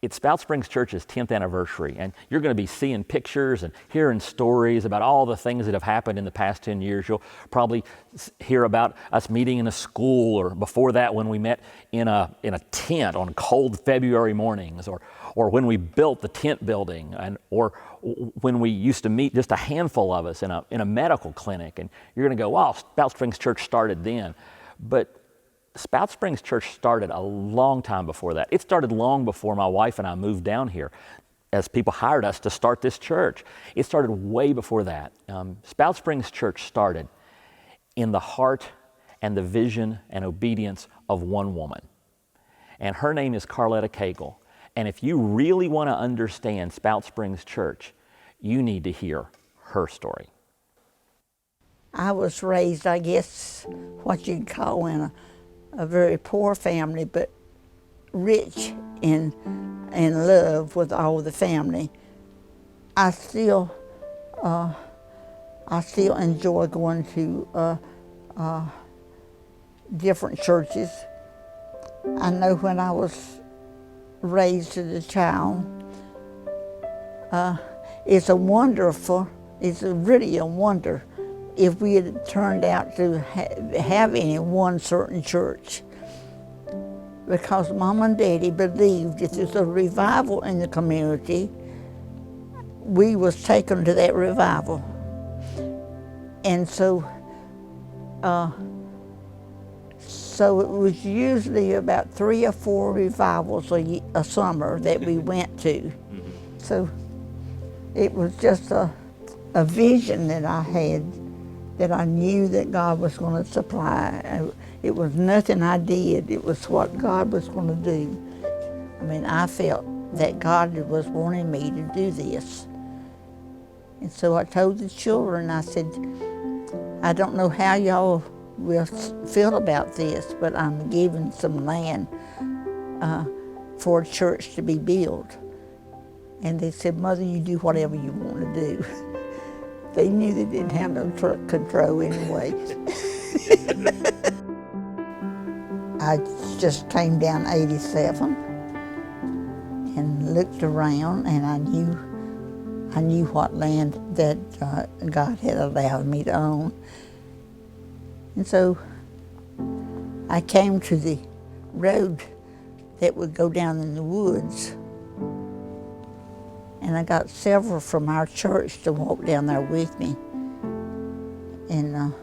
It's Spout Springs Church's 10th anniversary, and you're going to be seeing pictures and hearing stories about all the things that have happened in the past 10 years. You'll probably hear about us meeting in a school, or before that when we met in a tent on cold February mornings, or when we built the tent building, or when we used to meet just a handful of us in a medical clinic. And you're going to go, wow, Spout Springs Church started then. But Spout Springs Church started a long time before that. It started long before my wife and I moved down here, as people hired us to start this church. It started way before that. Spout Springs Church started in the heart and the vision and obedience of one woman. And her name is Carletta Cagle. And if you really want to understand Spout Springs Church, you need to hear her story. I was raised, I guess, what you'd call in a very poor family, but rich in love with all the family. I still enjoy going to different churches. I know when I was raised as a child, it's really a wonder if we had turned out to have any one certain church. Because Mom and Daddy believed if there's a revival in the community, we was taken to that revival. And so it was usually about 3 or 4 revivals a summer that we went to. So it was just a vision that I had, that I knew that God was going to supply. It was nothing I did, it was what God was going to do. I mean, I felt that God was wanting me to do this. And so I told the children, I said, I don't know how y'all will feel about this, but I'm giving some land for a church to be built. And they said, Mother, you do whatever you want to do. They knew they didn't have no control anyway. I just came down 87 and looked around, and I knew what land that God had allowed me to own. And so I came to the road that would go down in the woods. And I got several from our church to walk down there with me. And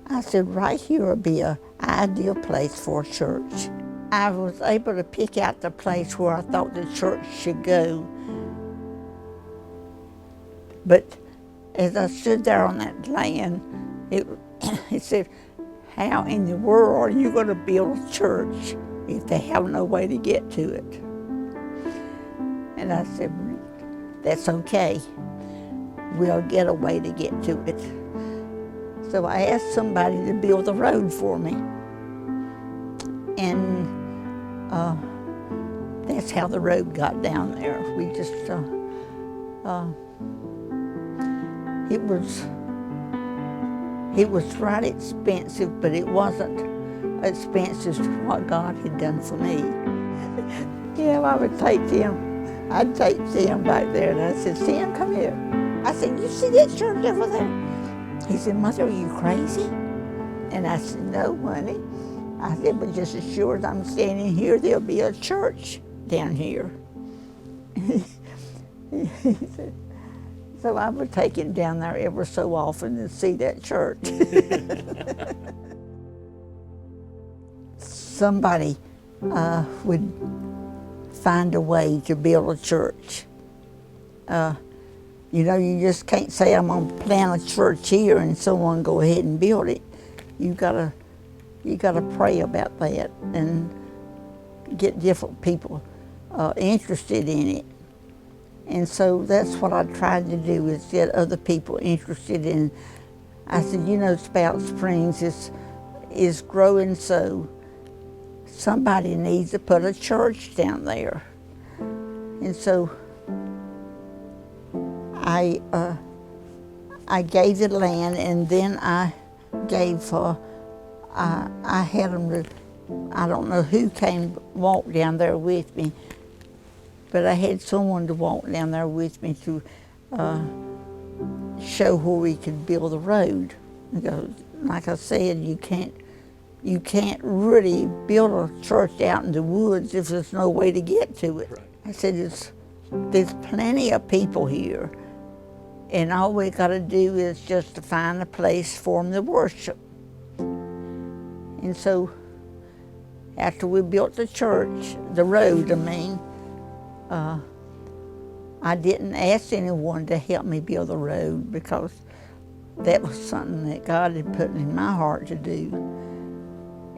I said, right here would be an ideal place for a church. I was able to pick out the place where I thought the church should go. But as I stood there on that land, it said, how in the world are you going to build a church if they have no way to get to it? And I said, that's okay. We'll get a way to get to it. So I asked somebody to build a road for me. And that's how the road got down there. We just, it was right expensive, but it wasn't expensive to what God had done for me. Yeah, I would take them. I'd take Sam back there, and I said, Sam, come here. I said, you see that church over there? He said, Mother, are you crazy? And I said, no, honey. I said, but just as sure as I'm standing here, there'll be a church down here. He said, so I would take him down there ever so often to see that church. Somebody would find a way to build a church. You know, you just can't say, I'm going to plant a church here and someone go ahead and build it. You gotta pray about that and get different people interested in it. And so that's what I tried to do, is get other people interested in. I said, you know, Spout Springs is growing, so somebody needs to put a church down there. And so I gave the land, and then I gave, I had them to, I don't know who came walk down there with me, but I had someone to walk down there with me to show where we could build a road. Because, like I said, you can't really build a church out in the woods if there's no way to get to it. Right. I said, there's plenty of people here, and all we got to do is just to find a place for them to worship. And so, after we built the church, the road, I didn't ask anyone to help me build the road because that was something that God had put in my heart to do.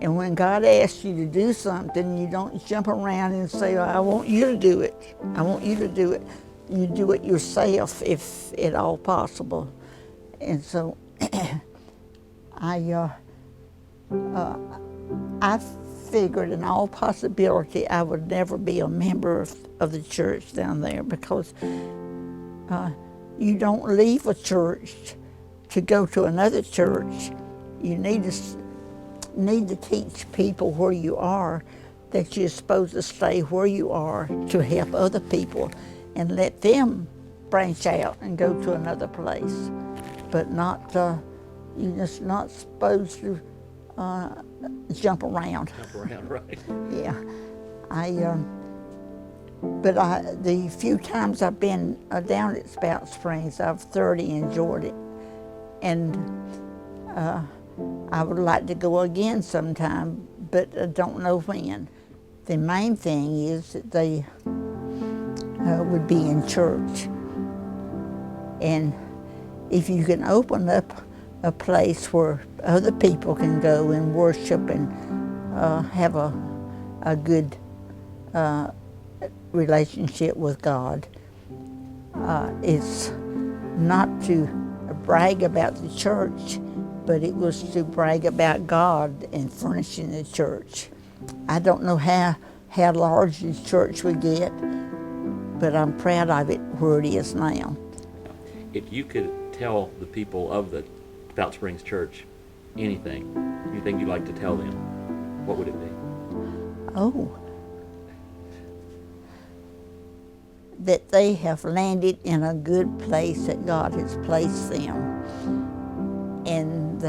And when God asks you to do something, you don't jump around and say, I want you to do it. I want you to do it. You do it yourself if at all possible. And so I figured in all possibility I would never be a member of the church down there because you don't leave a church to go to another church. You need to teach people where you are that you're supposed to stay where you are to help other people and let them branch out and go to another place. But not, you're just not supposed to jump around. Jump around, right. Yeah. The few times I've been down at Spout Springs, I've thoroughly enjoyed it. And I would like to go again sometime, but I don't know when. The main thing is that they would be in church. And if you can open up a place where other people can go and worship and have a good relationship with God, it's not to brag about the church, but it was to brag about God and furnishing the church. I don't know how large the church would get, but I'm proud of it where it is now. If you could tell the people of the Spout Springs Church anything you'd like to tell them, what would it be? Oh, that they have landed in a good place that God has placed them. And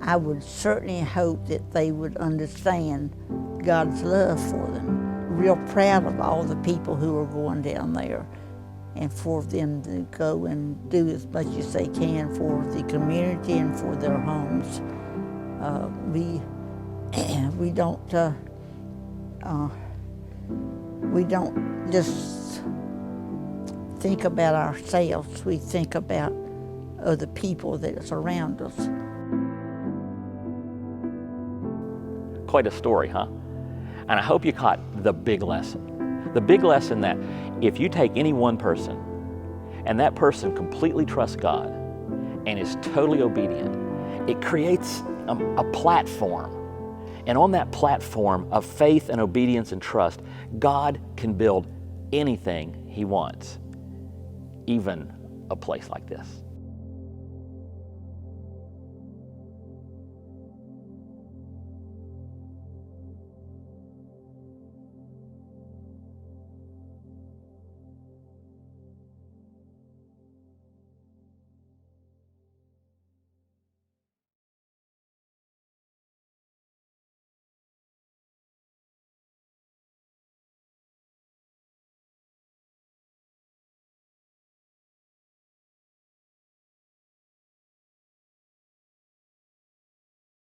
I would certainly hope that they would understand God's love for them. Real proud of all the people who are going down there, and for them to go and do as much as they can for the community and for their homes. We don't just think about ourselves. We think about other people that surround us. Quite a story, huh? And I hope you caught the big lesson. The big lesson that if you take any one person and that person completely trusts God and is totally obedient, it creates a platform. And on that platform of faith and obedience and trust, God can build anything He wants, even a place like this.